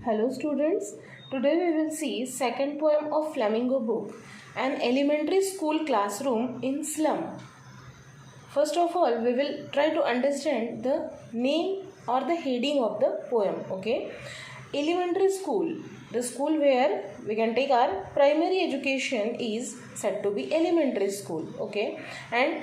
Hello students, today we will see second poem of Flamingo book, an elementary school classroom in slum. First of all, we will try to understand the name or the heading of the poem, okay? Elementary school, the school where we can take our primary education is said to be elementary school, okay? And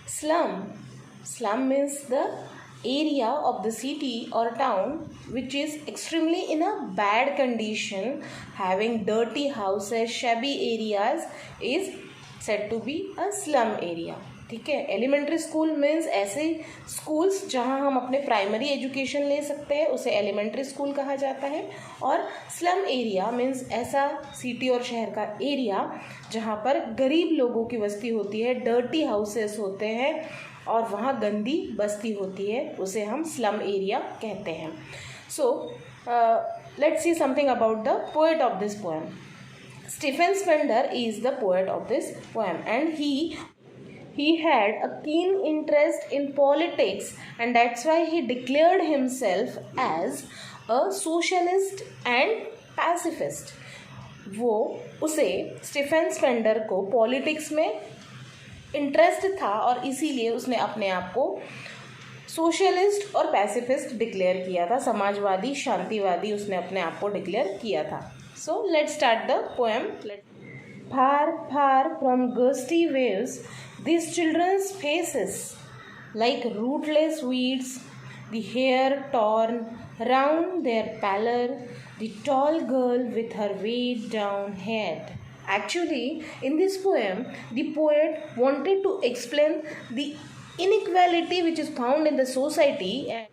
slum means the area of the city or town which is extremely in a bad condition, having dirty houses, shabby areas is said to be a slum area. ठीक है. Elementary school means ऐसे schools जहाँ हम अपने primary education ले सकते हैं उसे एलिमेंट्री स्कूल कहा जाता है. और स्लम एरिया मीन्स ऐसा सिटी और शहर का एरिया जहाँ पर गरीब लोगों की बस्ती होती है, डर्टी हाउसेस होते हैं और वहाँ गंदी बस्ती होती है, उसे हम स्लम एरिया कहते हैं. So let's see something about the poet of this poem. Stephen Spender is the poet of this poem, and he had a keen interest in politics, and that's why he declared himself as a socialist and pacifist. उसे Stephen Spender को politics में interest था और इसीलिए उसने अपने आप को सोशलिस्ट और पैसिफिस्ट डिक्लेयर किया था. समाजवादी, शांतिवादी उसने अपने आप को डिक्लेयर किया था. So let's start the poem. Far, far from gusty waves, these children's faces, like rootless weeds, the hair torn round their pallor, the tall girl with her weighed down head. Actually, in this poem, the poet wanted to explain the inequality which is found in the society, and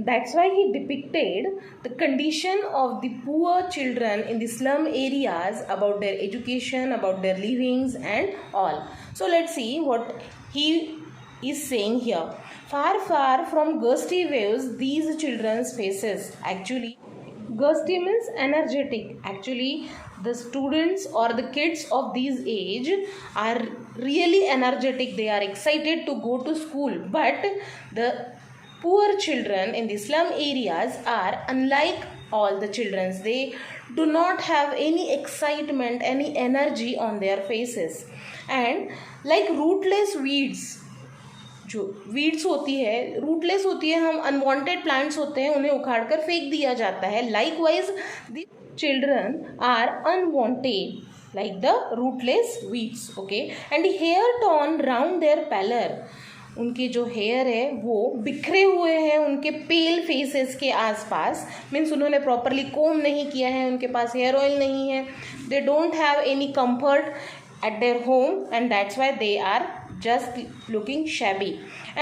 that's why he depicted the condition of the poor children in the slum areas, about their education, about their livings and all. So let's see what he is saying here. Far, far from gusty waves, these children's faces. Actually, gusty means energetic. Actually, the students or the kids of these age are really energetic. They are excited to go to school. But the poor children in the slum areas are unlike all the children. They do not have any excitement, any energy on their faces. And like rootless weeds, जो weeds होती है, rootless होती है, हम unwanted plants होते हैं, उन्हें उखाड़ कर फेंक दिया जाता है. Likewise the children are unwanted like the rootless weeds. Okay. And hair torn round their pallor, उनके जो हेयर है वो बिखरे हुए हैं उनके पेल फेसेस के आसपास. मीन्स उन्होंने प्रॉपरली कोम नहीं किया है, उनके पास हेयर ऑयल नहीं है. दे don't have any comfort at their home, and that's why they are just looking shabby.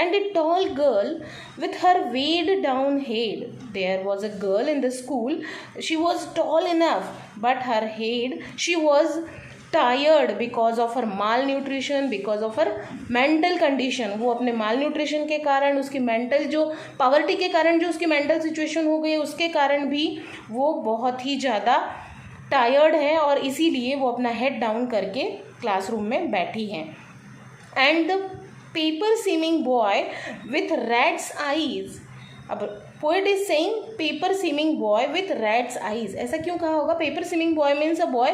And a tall girl with her weighed down head. There was a girl in the school. She was tall enough, but her head, she was tired because of her malnutrition, because of her mental condition. वो अपने malnutrition के कारण, उसकी mental जो poverty के कारण जो उसकी mental situation हो गई, उसके कारण भी वो बहुत ही ज़्यादा टायर्ड है और इसीलिए वो अपना हेड डाउन करके क्लासरूम में बैठी हैं. And the paper seeming boy with rat's eyes. अब poet is saying paper seeming boy with rat's eyes. ऐसा क्यों कहा होगा? Paper seeming boy means a boy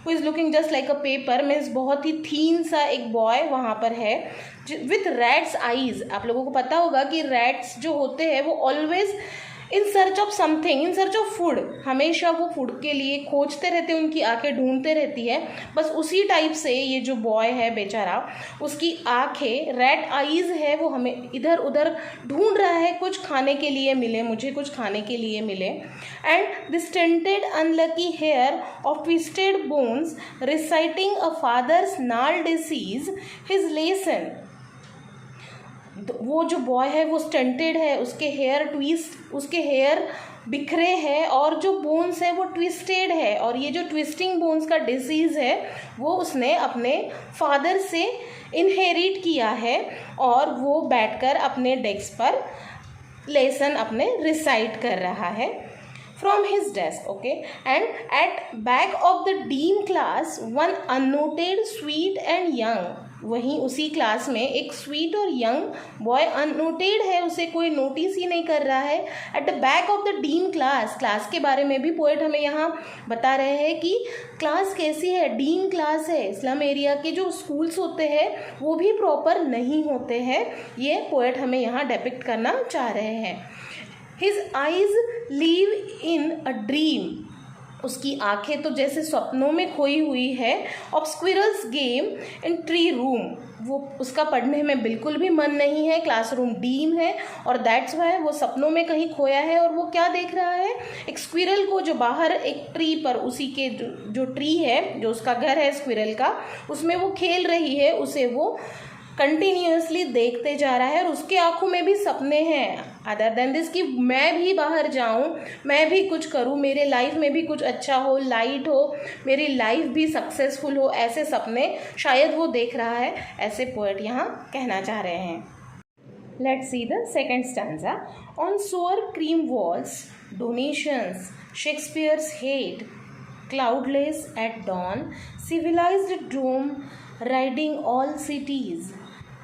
who is looking just like a paper. Means बहुत ही थीन सा एक boy वहाँ पर है विथ रैट्स आईज. आप लोगों को पता होगा कि रैट्स जो होते हैं वो always in search of something, in search of food, हमेशा वो फूड के लिए खोजते रहते हैं, उनकी आंखें ढूंढते रहती है. बस उसी टाइप से ये जो बॉय है बेचारा, उसकी आंखें रैट आईज है, वो हमें इधर उधर ढूंढ रहा है, कुछ खाने के लिए मिले, मुझे कुछ खाने के लिए मिले. And the stunted unlucky heir of twisted bones reciting a father's gnarled disease his lesson. वो जो बॉय है वो स्टंटेड है, उसके हेयर बिखरे हैं और जो बोन्स है वो ट्विस्टेड है. और ये जो ट्विस्टिंग बोन्स का डिसीज़ है वो उसने अपने फादर से इनहेरिट किया है और वो बैठकर अपने डेस्क पर लेसन अपने रिसाइट कर रहा है from his desk. Okay. And at back of the dean class, one unnoted, sweet and young वहीं उसी क्लास में एक स्वीट और यंग बॉय अननोटेड है, उसे कोई नोटिस ही नहीं कर रहा है। At the back of the dean class, class के बारे में भी पोएट हमें यहाँ बता रहे हैं कि क्लास कैसी है, डीन क्लास है। स्लम एरिया के जो स्कूल्स होते हैं वो भी प्रॉपर नहीं होते हैं, ये पोएट हमें यहाँ डिपिक्ट करना चाह रहे हैं। His eyes leave in a dream, उसकी आंखें तो जैसे सपनों में खोई हुई है। Of squirrels game in tree room, वो उसका पढ़ने में बिल्कुल भी मन नहीं है, क्लासरूम डीम है और दैट्स वाई वो सपनों में कहीं खोया है। और वो क्या देख रहा है, एक स्क्विरल को जो बाहर एक ट्री पर, उसी के जो ट्री है, जो उसका घर है स्क्विरल का, उसमें वो खेल रही है, उसे वो कंटिन्यूसली देखते जा रहा है और उसके आंखों में भी सपने हैं अदर देन दिस कि मैं भी बाहर जाऊं, मैं भी कुछ करूं, मेरे लाइफ में भी कुछ अच्छा हो, लाइट हो, मेरी लाइफ भी सक्सेसफुल हो, ऐसे सपने शायद वो देख रहा है, ऐसे पोएट यहाँ कहना चाह रहे हैं। Let's see the second stanza. On sour cream walls donations Shakespeare's head, cloudless at dawn, civilized dome riding all cities,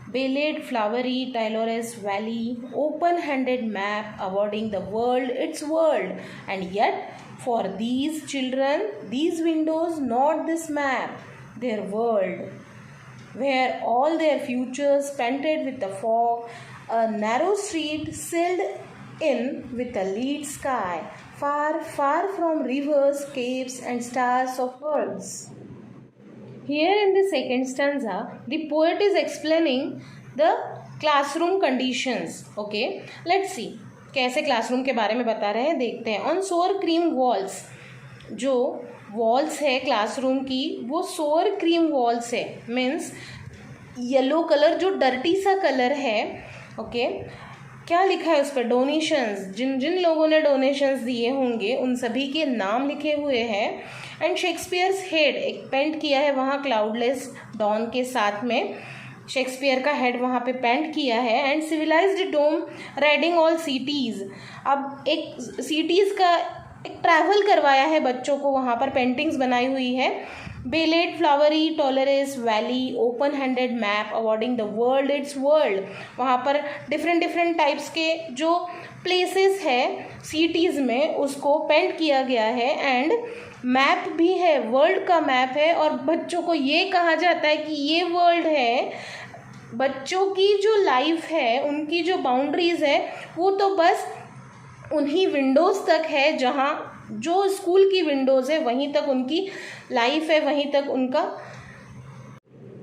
Bayleid flowery Tylorus valley, open-handed map awarding the world its world, and yet for these children, these windows not this map, their world, where all their futures painted with the fog, a narrow street sealed in with a lead sky, far, far from rivers, caves, and stars of worlds. Here in the second stanza, the poet is explaining the classroom conditions. Okay, let's see कैसे classroom के बारे में बता रहे हैं, देखते हैं। On sour cream walls, जो वॉल्स है क्लासरूम की वो सोअर क्रीम वॉल्स है, मीन्स येलो कलर जो डर्टी सा कलर है। ओके, क्या लिखा है उस पर, डोनेशंस, जिन जिन लोगों ने डोनेशंस दिए होंगे उन सभी के नाम लिखे हुए हैं। एंड शेक्सपियर्स हेड, एक पेंट किया है वहाँ क्लाउडलेस डॉन के साथ में, शेक्सपियर का हेड वहाँ पे पेंट किया है। And civilised dome riding all cities, अब एक सिटीज़ का एक ट्रैवल करवाया है बच्चों को, वहाँ पर पेंटिंग्स बनाई हुई है। Belled flowery Tyrolese valley, open handed map awarding the world its world, वहाँ पर डिफरेंट टाइप्स के जो प्लेसेस है सिटीज़ में उसको पेंट किया गया है। एंड मैप भी है, वर्ल्ड का मैप है, और बच्चों को ये कहा जाता है कि ये वर्ल्ड है। बच्चों की जो लाइफ है, उनकी जो बाउंड्रीज है वो तो बस उन्हीं विंडोज़ तक है, जहाँ जो स्कूल की विंडोज़ है वहीं तक उनकी लाइफ है, वहीं तक उनका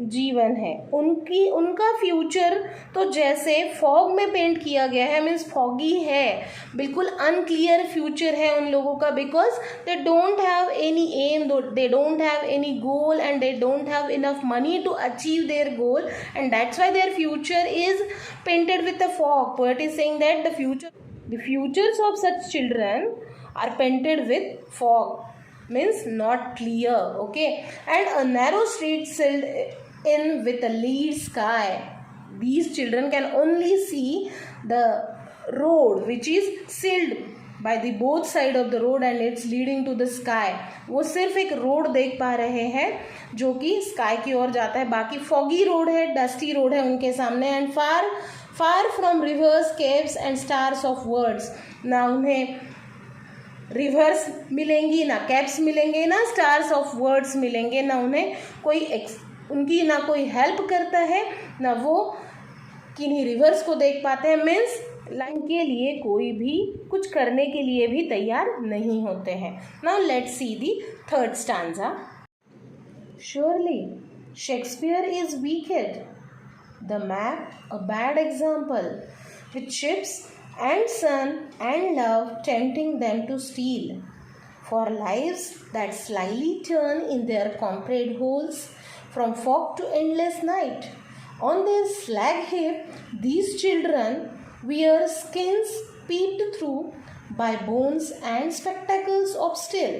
जीवन है। उनका फ्यूचर तो जैसे फॉग में पेंट किया गया है, मीन्स फॉगी है, बिल्कुल अनक्लियर फ्यूचर है उन लोगों का, because they don't have any aim, they don't have any goal and they don't have enough money to achieve their goal, and that's why their future is painted with the fog. Poet is saying that the futures of such children are painted with fog, means not clear. Okay, and a narrow street sealed in with a lead sky, these children can only see the road which is sealed by the both side of the road and it's leading to the sky. वो सिर्फ एक road देख पा रहे हैं जो कि sky की ओर जाता है, बाकी फॉगी रोड है, डस्टी रोड है उनके सामने। And far from reverse, caves and stars of words, ना उन्हें रिवर्स मिलेंगी, ना कैप्स मिलेंगे, ना स्टार्स ऑफ वर्ड्स मिलेंगे, ना उन्हें उनकी ना कोई हेल्प करता है, ना वो किन्हीं रिवर्स को देख पाते हैं, मीन्स लाइन के लिए कोई भी कुछ करने के लिए भी तैयार नहीं होते हैं। Now let's see the third stanza. Surely Shakespeare is wicked, the map a bad example, with ships and sun and love tempting them to steal, for lives that slyly turn in their compressed holes from fog to endless night. On their slag hip these children wear skins peeped through by bones and spectacles of steel,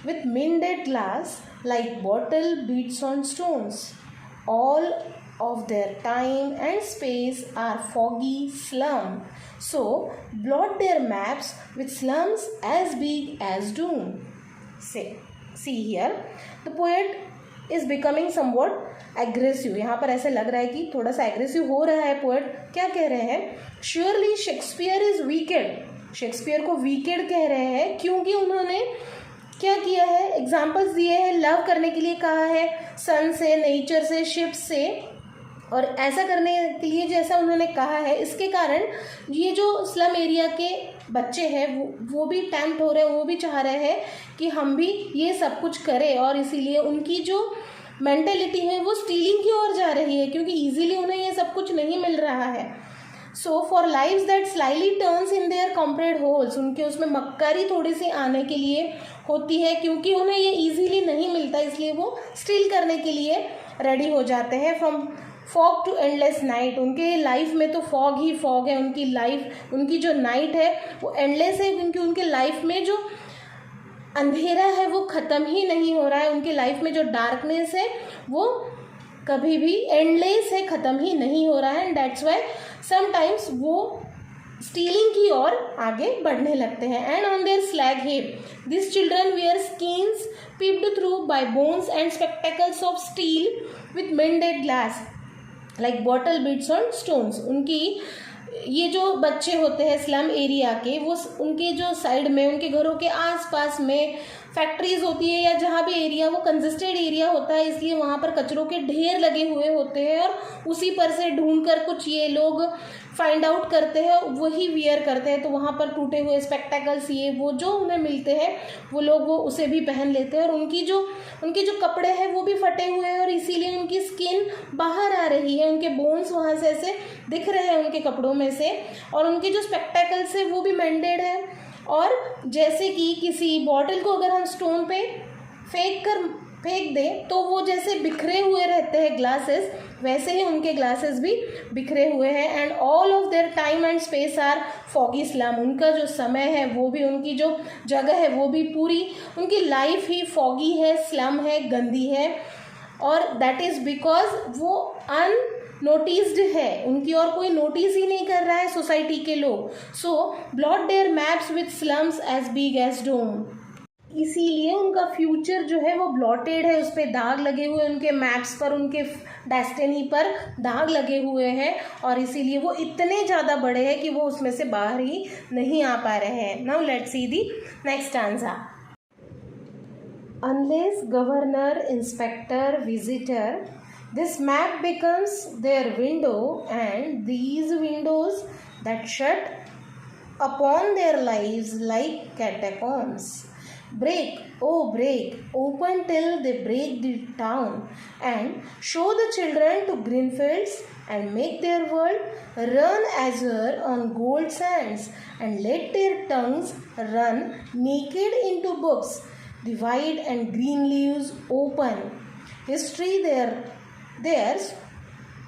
with mended glass like bottle beads on stones. All of their time and space are foggy slum, so blot their maps with slums as big as doom. See here, the poet is becoming somewhat aggressive. यहाँ पर ऐसे लग रहा है कि थोड़ा सा aggressive हो रहा है पोएट। क्या कह रहे हैं? Surely Shakespeare is wicked. Shakespeare को वीकेड कह रहे हैं क्योंकि उन्होंने क्या किया है? एग्जाम्पल्स दिए हैं, लव करने के लिए कहा है, सन से, नेचर से, शिप से, और ऐसा करने के लिए जैसा उन्होंने कहा है, इसके कारण ये जो स्लम एरिया के बच्चे हैं वो भी टेम्प्ट हो रहे हैं, वो भी चाह रहे हैं कि हम भी ये सब कुछ करें, और इसीलिए उनकी जो मेंटेलिटी है वो स्टीलिंग की ओर जा रही है क्योंकि इजीली उन्हें ये सब कुछ नहीं मिल रहा है। So for lives that slyly turns in their cramped holes, उनके उसमें मक्कारी थोड़ी सी आने के लिए होती है क्योंकि उन्हें ये इजीली नहीं मिलता, इसलिए वो स्टील करने के लिए रेडी हो जाते हैं। From fog to endless night, उनके लाइफ में तो फॉग ही फॉग है, उनकी लाइफ, उनकी जो नाइट है वो एंडलेस है क्योंकि उनके लाइफ में जो अंधेरा है वो ख़त्म ही नहीं हो रहा है, उनकी लाइफ में जो डार्कनेस है वो कभी भी एंडलेस है, ख़त्म ही नहीं हो रहा है। एंड दैट्स वाई समटाइम्स वो स्टीलिंग की ओर आगे बढ़ने लगते हैं। And on their slag heap this children wear skins peeped through by bones and spectacles of steel with mended glass like bottle bits on stones. उनकी ये जो बच्चे होते हैं स्लम एरिया के, वो उनके जो साइड में, उनके घरों के आसपास में फैक्ट्रीज होती है या जहाँ भी एरिया वो कंजेस्टेड एरिया होता है, इसलिए वहाँ पर कचरों के ढेर लगे हुए होते हैं और उसी पर से ढूंढकर कुछ ये लोग फाइंड आउट करते हैं, वही वियर करते हैं। तो वहाँ पर टूटे हुए स्पेक्टेकल्स ये वो जो उन्हें मिलते हैं वो लोग वो उसे भी पहन लेते हैं, और उनके जो कपड़े हैं वो भी फटे हुए हैं और इसीलिए उनकी स्किन बाहर आ रही है, उनके बोन्स वहाँ से ऐसे दिख रहे हैं उनके कपड़ों में से, और उनके जो स्पेक्टेकल्स है वो भी मेंडेड है। और जैसे कि किसी बॉटल को अगर हम स्टोन पे फेंक दें तो वो जैसे बिखरे हुए रहते हैं ग्लासेस, वैसे ही उनके ग्लासेस भी बिखरे हुए हैं। And all of their time and space are foggy slum, उनका जो समय है वो भी, उनकी जो जगह है वो भी, पूरी उनकी लाइफ ही फॉगी है, स्लम है, गंदी है, और दैट इज़ बिकॉज वो नोटिस्ड है, उनकी और कोई नोटिस ही नहीं कर रहा है सोसाइटी के लोग। So blot their maps with slums as big as doom, इसीलिए उनका फ्यूचर जो है वो ब्लॉटेड है, उस पर दाग लगे हुए, उनके मैप्स पर, उनके डेस्टिनी पर दाग लगे हुए हैं, और इसीलिए वो इतने ज़्यादा बड़े हैं कि वो उसमें से बाहर ही नहीं आ पा रहे हैं। Now let's see the next answer. Unless governor, inspector, visitor, this map becomes their window, and these windows that shut upon their lives like catacombs. Break, oh break, open till they break the town, and show the children to green fields, and make their world run azure on gold sands, and let their tongues run naked into books, the wide and green leaves open. History theirs,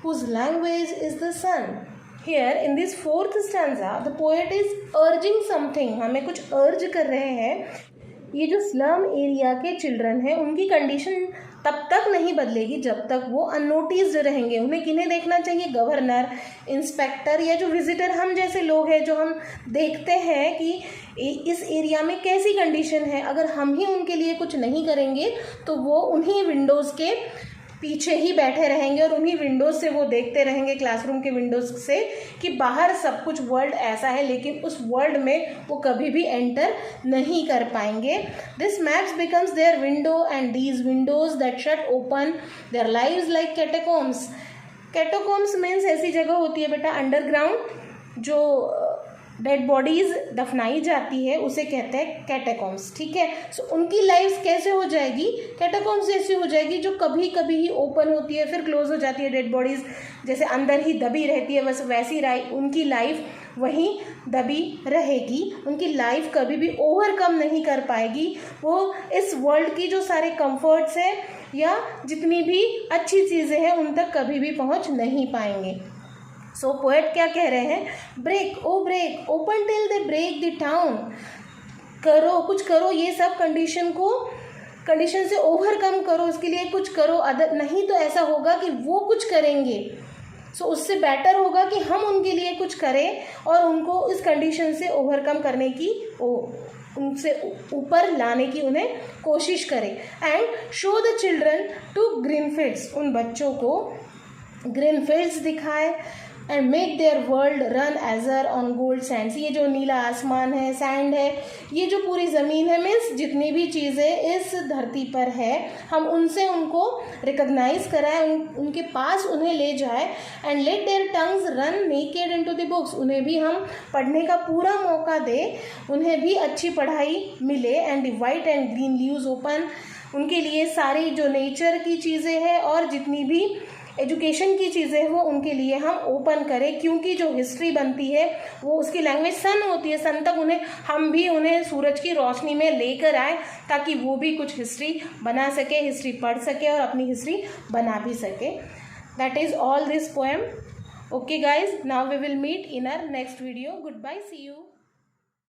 whose language is the sun. Here in this fourth stanza the poet is urging something, हमें कुछ अर्ज कर रहे हैं। ये जो slum area के children हैं उनकी कंडीशन तब तक नहीं बदलेगी जब तक वो अननोटिस्ड रहेंगे। उन्हें किन्हें देखना चाहिए? गवर्नर, इंस्पेक्टर, या जो विजिटर हम जैसे लोग हैं जो हम देखते हैं कि इस एरिया में कैसी कंडीशन है, अगर हम ही उनके लिए कुछ नहीं करेंगे तो वो उन्हीं विंडोज़ के पीछे ही बैठे रहेंगे और उन्हीं विंडोज से वो देखते रहेंगे, क्लासरूम के विंडोज से, कि बाहर सब कुछ वर्ल्ड ऐसा है, लेकिन उस वर्ल्ड में वो कभी भी एंटर नहीं कर पाएंगे। This maps becomes their window and these windows that shut upon their lives like catacombs. Catacombs means ऐसी जगह होती है बेटा अंडरग्राउंड, जो डेड बॉडीज़ दफनाई जाती है, उसे कहते हैं कैटाकॉम्स, ठीक है। सो उनकी लाइफ कैसे हो जाएगी? कैटाकॉम्स जैसी हो जाएगी, जो कभी कभी ही ओपन होती है फिर क्लोज हो जाती है, डेड बॉडीज़ जैसे अंदर ही दबी रहती है, बस वैसी उनकी लाइफ वहीं दबी रहेगी। उनकी लाइफ कभी भी ओवरकम नहीं कर पाएगी, वो इस वर्ल्ड की जो सारे कंफर्ट्स हैं या जितनी भी अच्छी चीज़ें हैं उन तक कभी भी पहुंच नहीं पाएंगे। सो पोएट क्या कह रहे हैं? Break, O break, open till they break the town. करो, कुछ करो, ये सब कंडीशन से ओवरकम करो, इसके लिए कुछ करो, अदर नहीं तो ऐसा होगा कि वो कुछ करेंगे। सो उससे बेटर होगा कि हम उनके लिए कुछ करें और उनको इस कंडीशन से ओवरकम करने की उनसे ऊपर लाने की उन्हें कोशिश करें। And show the children to green fields, उन बच्चों को ग्रीन फील्ड्स दिखाए। And make their world run azure on gold sands, ये जो नीला आसमान है, सैंड है, ये जो पूरी ज़मीन है, मीन्स जितनी भी चीज़ें इस धरती पर है, हम उनसे उनको रिकग्नाइज कराएं, उनके पास उन्हें ले जाए। And let their tongues run naked into the books, उन्हें भी हम पढ़ने का पूरा मौका दें, उन्हें भी अच्छी पढ़ाई मिले। And the white and green leaves open, उनके लिए सारी जो नेचर की चीज़ें हैं और जितनी भी एजुकेशन की चीज़ें हैं वो उनके लिए हम ओपन करें, क्योंकि जो हिस्ट्री बनती है वो उसकी लैंग्वेज सन होती है। सन तक हम भी उन्हें सूरज की रोशनी में लेकर आए ताकि वो भी कुछ हिस्ट्री बना सके, हिस्ट्री पढ़ सके और अपनी हिस्ट्री बना भी सके। That is all this poem. Okay guys, now we will meet in our next video. Good bye, see you.